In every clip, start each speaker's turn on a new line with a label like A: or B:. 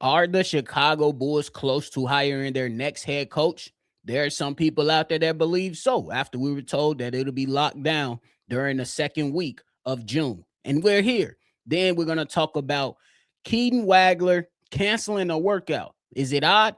A: Are the Chicago Bulls close to hiring their next head coach? There are some people out there that believe so after we were told that it'll be locked down during the second week of June. And we're here. Then we're going to talk about Keaton Wagler canceling a workout. Is it odd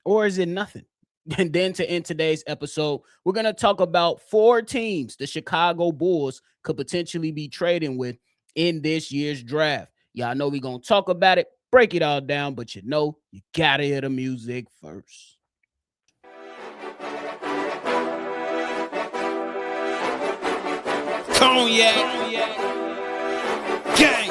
A: or is it nothing? And then to end today's episode, we're going to talk about four teams the Chicago Bulls could potentially be trading with in this year's draft. Y'all know we're going to talk about it, break it all down, but you got to hear the music first. Cognac, gang, gang.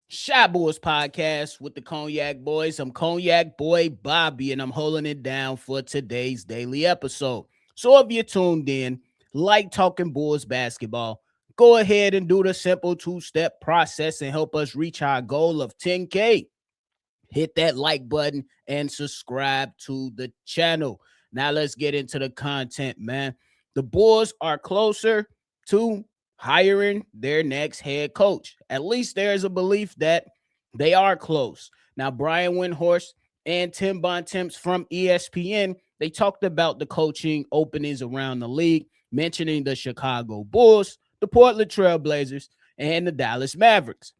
A: Shy Boys Podcast with the Cognac Boys. I'm Cognac Boy Bobby, and I'm holding it down for today's daily episode. So if you're tuned in, like talking Bulls basketball, go ahead and do the simple two-step process and help us reach our goal of 10K. Hit that like button and subscribe to the channel. Now let's get into the content, man. The Bulls are closer to hiring their next head coach. At least there's a belief that they are close. Now, Brian Windhorst and Tim Bontemps from ESPN, they talked about the coaching openings around the league, mentioning the Chicago Bulls, the Portland Trail Blazers, and the Dallas Mavericks.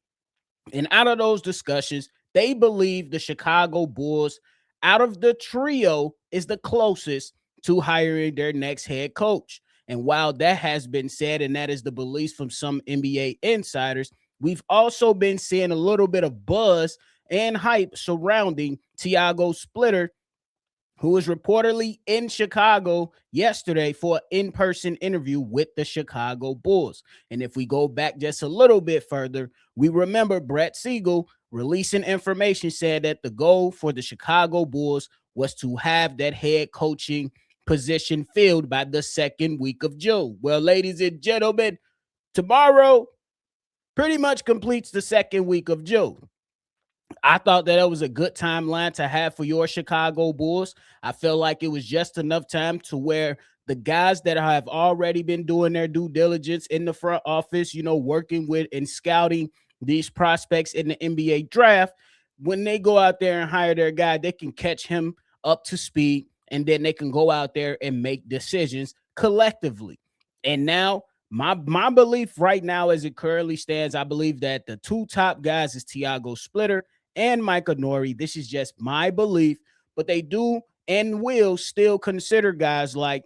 A: And out of those discussions, they believe the Chicago Bulls, out of the trio, is the closest to hiring their next head coach. And while that has been said, and that is the belief from some NBA insiders, we've also been seeing a little bit of buzz and hype surrounding Tiago Splitter, who was reportedly in Chicago yesterday for an in-person interview with the Chicago Bulls. And if we go back just a little bit further, we remember Brett Siegel releasing information said that the goal for the Chicago Bulls was to have that head coaching position filled by the second week of June. Well, ladies and gentlemen, tomorrow pretty much completes the second week of June. I thought that was a good timeline to have for your Chicago Bulls. I felt like it was just enough time to where the guys that have already been doing their due diligence in the front office, working with and scouting these prospects in the NBA draft, when they go out there and hire their guy, they can catch him up to speed, and then they can go out there and make decisions collectively. And now, my belief right now, as it currently stands, I believe that the two top guys is Tiago Splitter and Micah Nori. This is just my belief, but they do and will still consider guys like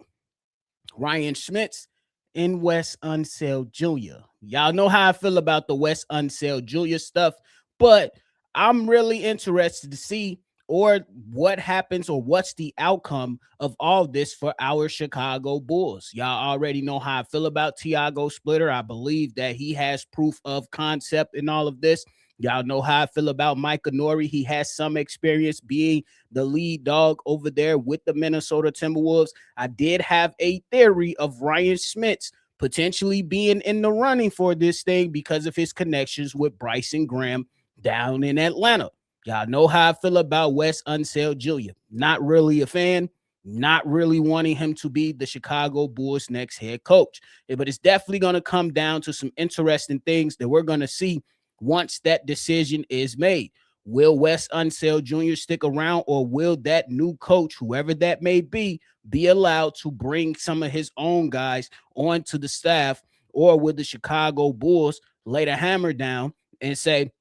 A: Ryan Schmitz and Wes Unseld Jr. Y'all know how I feel about the Wes Unseld Jr. stuff, but I'm really interested to see what happens or what's the outcome of all this for our Chicago Bulls. Y'all already know how I feel about Tiago Splitter. I believe that he has proof of concept in all of this. Y'all know how I feel about Micah Nori. He has some experience being the lead dog over there with the Minnesota Timberwolves. I did have a theory of Ryan Schmitz potentially being in the running for this thing because of his connections with Bryson Graham down in Atlanta. Y'all know how I feel about Wes Unseld Jr. Not really a fan, not really wanting him to be the Chicago Bulls' next head coach. But it's definitely going to come down to some interesting things that we're going to see once that decision is made. Will Wes Unseld Jr. stick around, or will that new coach, whoever that may be allowed to bring some of his own guys onto the staff, or will the Chicago Bulls lay the hammer down and say,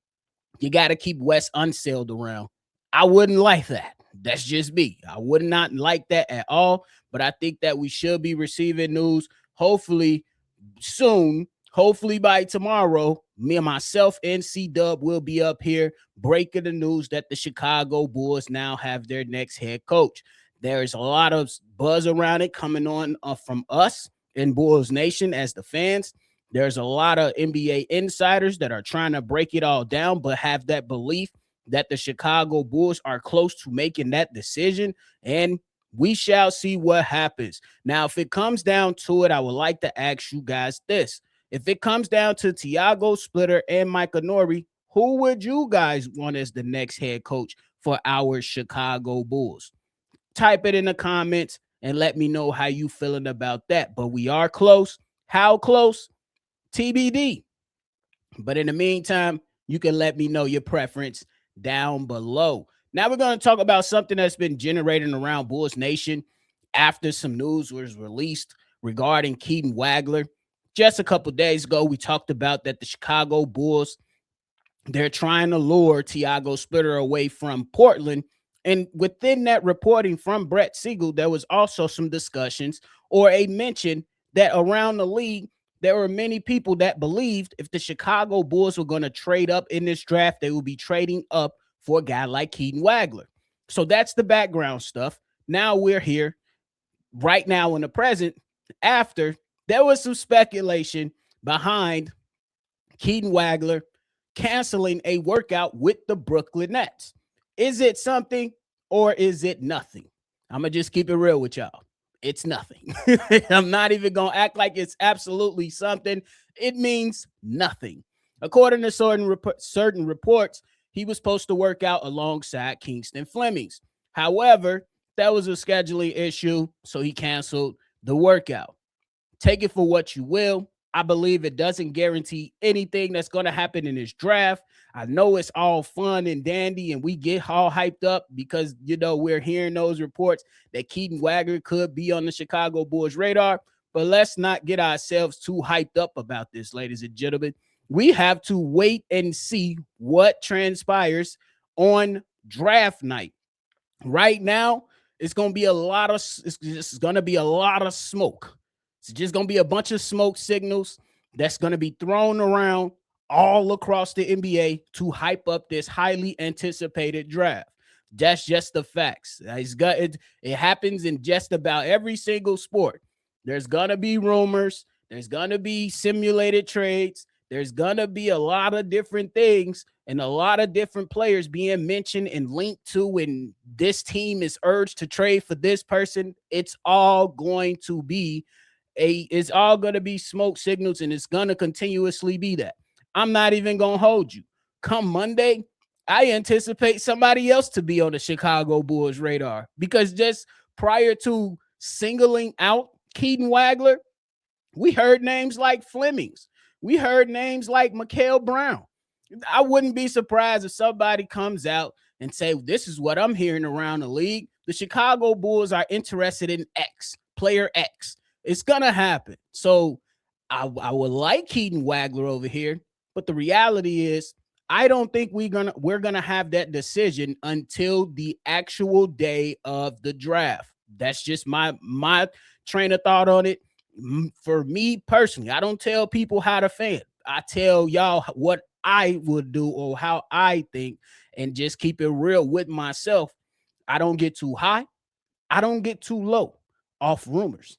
A: you got to keep Wes Unseld around? I wouldn't like that. That's just me. I would not like that at all, but I think that we should be receiving news hopefully soon. Hopefully by tomorrow, me and myself and C-Dub will be up here breaking the news that the Chicago Bulls now have their next head coach. There's a lot of buzz around it coming on from us in Bulls Nation as the fans. There's a lot of NBA insiders that are trying to break it all down, but have that belief that the Chicago Bulls are close to making that decision, and we shall see what happens. Now, if it comes down to it, I would like to ask you guys this. If it comes down to Tiago Splitter and Micah Nori, Who would you guys want as the next head coach for our Chicago Bulls? Type it in the comments and let me know how you feeling about that. But we are close. How close? TBD. But in the meantime, you can let me know your preference down below. Now we're going to talk about something that's been generating around Bulls Nation after some news was released regarding Keaton Wagler. Just a couple days ago, we talked about that the Chicago Bulls, they're trying to lure Tiago Splitter away from Portland. And within that reporting from Brett Siegel, there was also some discussions or a mention that around the league, there were many people that believed if the Chicago Bulls were going to trade up in this draft, they would be trading up for a guy like Keaton Wagler. So that's the background stuff. Now we're here right now in the present after there was some speculation behind Keaton Wagler canceling a workout with the Brooklyn Nets. Is it something or is it nothing? I'm going to just keep it real with y'all. It's nothing. I'm not even going to act like it's absolutely something. It means nothing. According to certain reports, he was supposed to work out alongside Kingston Flemings. However, that was a scheduling issue, so he canceled the workout. Take it for what you will. I believe it doesn't guarantee anything that's going to happen in this draft. I know it's all fun and dandy, and we get all hyped up because, we're hearing those reports that Keaton Wagler could be on the Chicago Bulls radar. But let's not get ourselves too hyped up about this, ladies and gentlemen. We have to wait and see what transpires on draft night. Right now, it's going to be a lot of smoke. It's just going to be a bunch of smoke signals that's going to be thrown around all across the NBA to hype up this highly anticipated draft. That's just the facts. It happens in just about every single sport. There's going to be rumors. There's going to be simulated trades. There's going to be a lot of different things and a lot of different players being mentioned and linked to, and this team is urged to trade for this person. It's all going to be smoke signals, and it's going to continuously be that. I'm not even going to hold you. Come Monday, I anticipate somebody else to be on the Chicago Bulls radar, because just prior to singling out Keaton Wagler, we heard names like Flemings. We heard names like Mikael Brown. I wouldn't be surprised if somebody comes out and say, this is what I'm hearing around the league. The Chicago Bulls are interested in X, player X. It's going to happen. So I would like Keaton Wagler over here, but the reality is I don't think we're gonna have that decision until the actual day of the draft. That's just my train of thought on it. For me personally, I don't tell people how to fan. I tell y'all what I would do or how I think, and just keep it real with myself. I don't get too high. I don't get too low off rumors.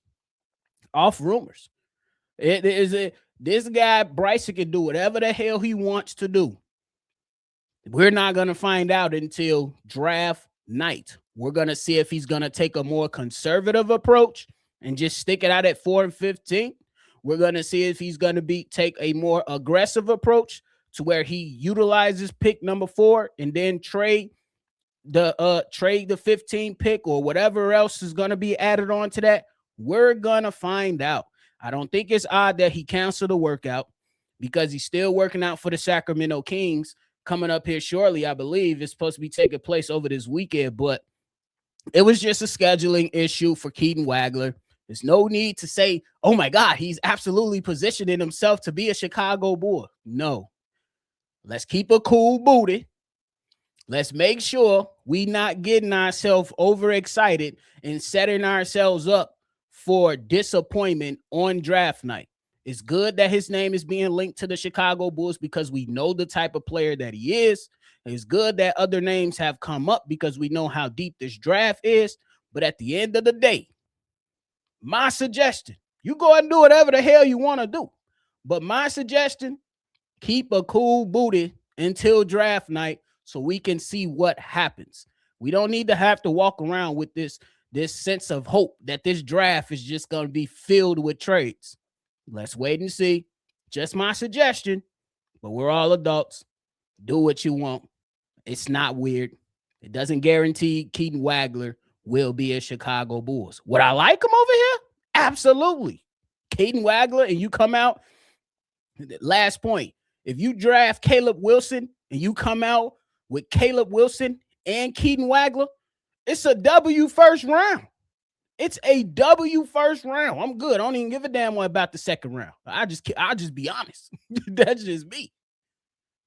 A: This guy Bryson can do whatever the hell he wants to do. We're not going to find out until draft night. We're going to see if he's going to take a more conservative approach and just stick it out at 4 and 15. We're going to see if he's going to take a more aggressive approach to where he utilizes pick number 4 and then trade the 15 pick or whatever else is going to be added on to that. We're going to find out. I don't think it's odd that he canceled the workout, because he's still working out for the Sacramento Kings coming up here shortly. I believe it's supposed to be taking place over this weekend, but it was just a scheduling issue for Keaton Wagler. There's no need to say, oh my God, he's absolutely positioning himself to be a Chicago Bull. No. Let's keep a cool booty. Let's make sure we not getting ourselves overexcited and setting ourselves up for disappointment on draft night. It's good that his name is being linked to the Chicago Bulls because we know the type of player that he is. It's good that other names have come up because we know how deep this draft is. But at the end of the day, my suggestion, you go and do whatever the hell you want to do. But my suggestion, keep a cool booty until draft night so we can see what happens. We don't need to have to walk around with this sense of hope that this draft is just going to be filled with trades. Let's wait and see. Just my suggestion, but we're all adults. Do what you want. It's not weird. It doesn't guarantee Keaton Wagler will be a Chicago Bulls. Would I like him over here? Absolutely. Keaton Wagler, and you come out. Last point. If you draft Caleb Wilson and you come out with Caleb Wilson and Keaton Wagler, it's a W first round. It's a W first round. I'm good. I don't even give a damn about the second round. I'll just be honest. That's just me.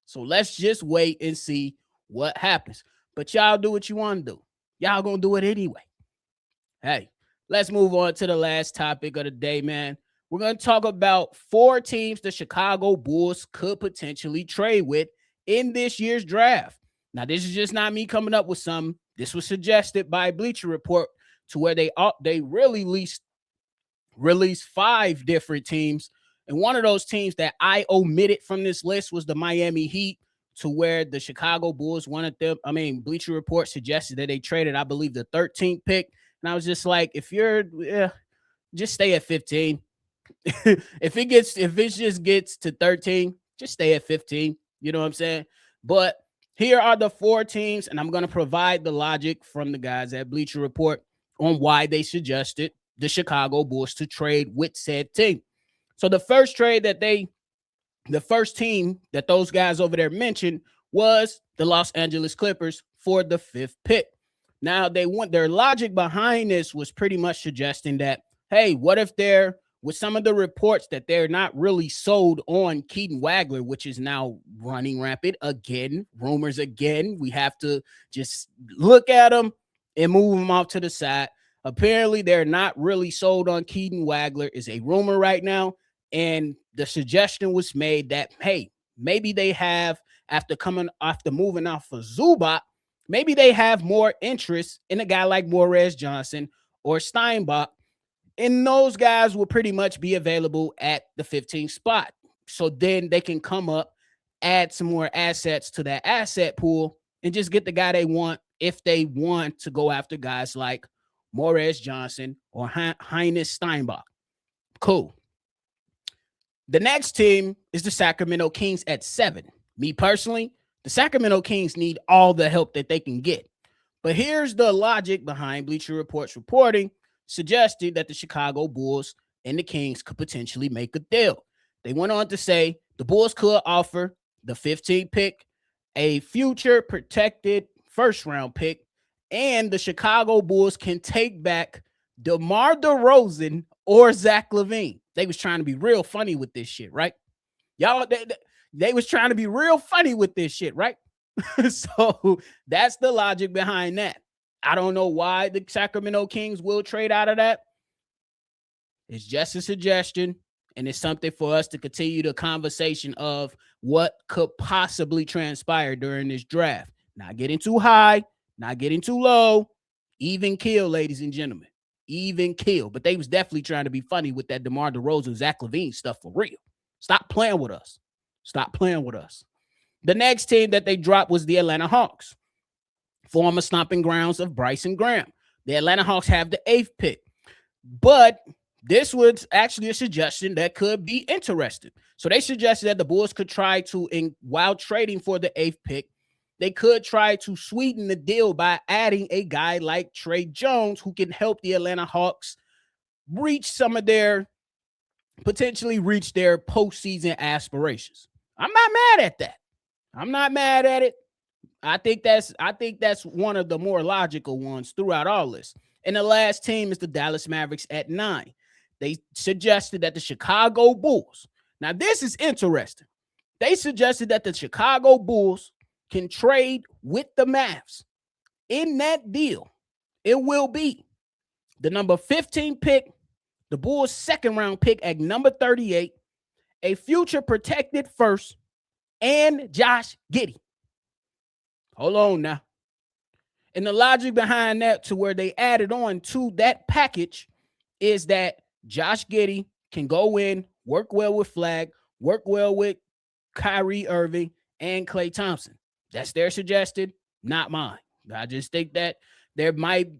A: So let's just wait and see what happens. But y'all do what you want to do. Y'all gonna do it anyway. Hey, let's move on to the last topic of the day, man. We're going to talk about 4 teams the Chicago Bulls could potentially trade with in this year's draft. Now, this is just not me coming up with some. This was suggested by Bleacher Report, to where they really released 5 different teams. And one of those teams that I omitted from this list was the Miami Heat, to where the Chicago Bulls wanted them. I mean, Bleacher Report suggested that they traded, I believe, the 13th pick. And I was just like, just stay at 15. if it just gets to 13, just stay at 15. You know what I'm saying? But here are the 4 teams, and I'm going to provide the logic from the guys at Bleacher Report on why they suggested the Chicago Bulls to trade with said team. So the first team that those guys over there mentioned was the Los Angeles Clippers for the 5th pick. Now, their logic behind this was pretty much suggesting that, hey, what if with some of the reports that they're not really sold on Keaton Wagler, which is now running rampant again, rumors again. We have to just look at them and move them off to the side. Apparently, they're not really sold on Keaton Wagler, is a rumor right now. And the suggestion was made that, hey, maybe they have, after moving off of Zubac, maybe they have more interest in a guy like Morez Johnson or Steinbach. And those guys will pretty much be available at the 15th spot. So then they can come up, add some more assets to that asset pool, and just get the guy they want if they want to go after guys like Morez Johnson or Heinz Steinbach. Cool. The next team is the Sacramento Kings at 7. Me personally, the Sacramento Kings need all the help that they can get. But here's the logic behind Bleacher Report's reporting, suggested that the Chicago Bulls and the Kings could potentially make a deal. They went on to say the Bulls could offer the 15th pick, a future protected first-round pick, and the Chicago Bulls can take back DeMar DeRozan or Zach LaVine. They was trying to be real funny with this shit, right? Y'all, they was trying to be real funny with this shit, right? So that's the logic behind that. I don't know why the Sacramento Kings will trade out of that. It's just a suggestion, and it's something for us to continue the conversation of what could possibly transpire during this draft. Not getting too high, not getting too low, even kill, ladies and gentlemen. Even kill. But they was definitely trying to be funny with that DeMar DeRozan, Zach LaVine stuff for real. Stop playing with us. Stop playing with us. The next team that they dropped was the Atlanta Hawks, former stomping grounds of Bryson Graham. The Atlanta Hawks have the 8th pick. But this was actually a suggestion that could be interesting. So they suggested that the Bulls could try to, while trading for the 8th pick, they could try to sweeten the deal by adding a guy like Trey Jones, who can help the Atlanta Hawks potentially reach their postseason aspirations. I'm not mad at that. I'm not mad at it. I think that's one of the more logical ones throughout all this. And the last team is the Dallas Mavericks at 9. They suggested that the Chicago Bulls. Now, this is interesting. They suggested that the Chicago Bulls can trade with the Mavs. In that deal, it will be the number 15 pick, the Bulls' second-round pick at number 38, a future protected first, and Josh Giddey. Hold on now. And the logic behind that, to where they added on to that package, is that Josh Giddey can go in, work well with Flag, work well with Kyrie Irving and Klay Thompson. That's their suggestion, not mine. I just think that there might,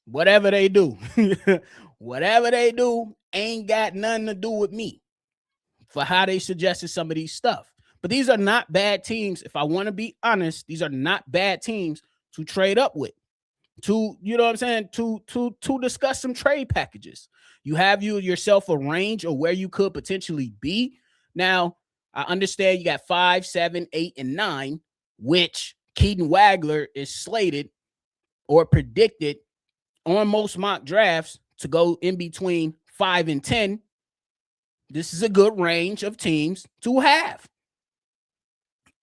A: whatever they do, ain't got nothing to do with me for how they suggested some of these stuff. But these are not bad teams. If I want to be honest, these are not bad teams to trade up with. To, you know what I'm saying, to discuss some trade packages. You have yourself a range of where you could potentially be. Now, I understand you got 5, 7, 8, and 9, which Keaton Wagler is slated or predicted on most mock drafts to go in between 5 and 10. This is a good range of teams to have.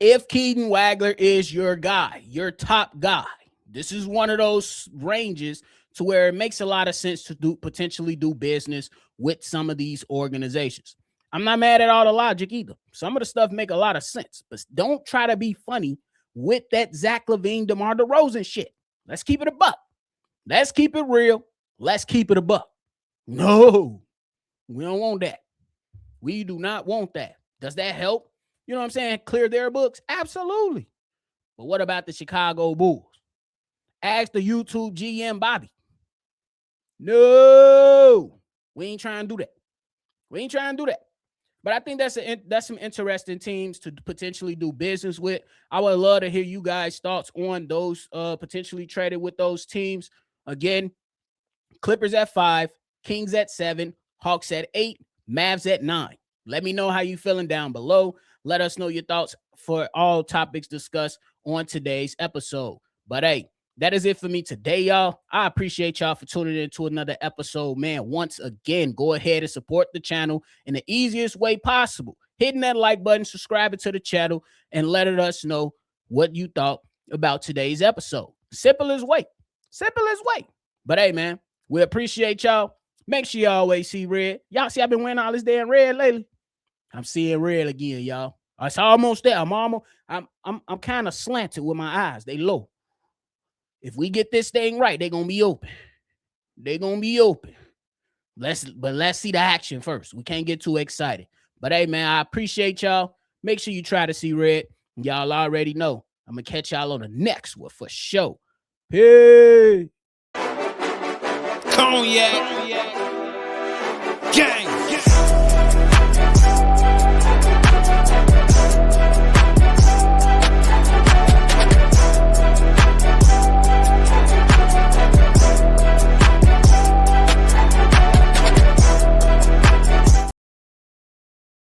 A: If Keaton Wagler is your guy, your top guy, this is one of those ranges to where it makes a lot of sense to potentially do business with some of these organizations. I'm not mad at all the logic either. Some of the stuff make a lot of sense, but don't try to be funny with that Zach LaVine, DeMar DeRozan shit. Let's keep it a buck. Let's keep it real. Let's keep it a buck. No, we don't want that. We do not want that. Does that help? You know what I'm saying? Clear their books? Absolutely. But what about the Chicago Bulls? Ask the YouTube GM Bobby. No, we ain't trying to do that. We ain't trying to do that. But I think that's some interesting teams to potentially do business with. I would love to hear you guys' thoughts on those potentially traded with those teams. Again, Clippers at 5, Kings at 7, Hawks at 8, Mavs at 9. Let me know how you feeling down below. Let us know your thoughts for all topics discussed on today's episode. But hey, that is it for me today, y'all. I appreciate y'all for tuning in to another episode, man. Once again, go ahead and support the channel in the easiest way possible. Hitting that like button, subscribing to the channel, and letting us know what you thought about today's episode. Simple as wait. Simple as wait. But hey, man, we appreciate y'all. Make sure you always see red. Y'all see I've been wearing all this damn red lately. I'm seeing red again, y'all. It's almost there. I'm kind of slanted with my eyes. They low. If we get this thing right, they're gonna be open. They're gonna be open. Let's see the action first. We can't get too excited. But hey, man, I appreciate y'all. Make sure you try to see red. Y'all already know. I'm gonna catch y'all on the next one for sure. Hey, Cognac.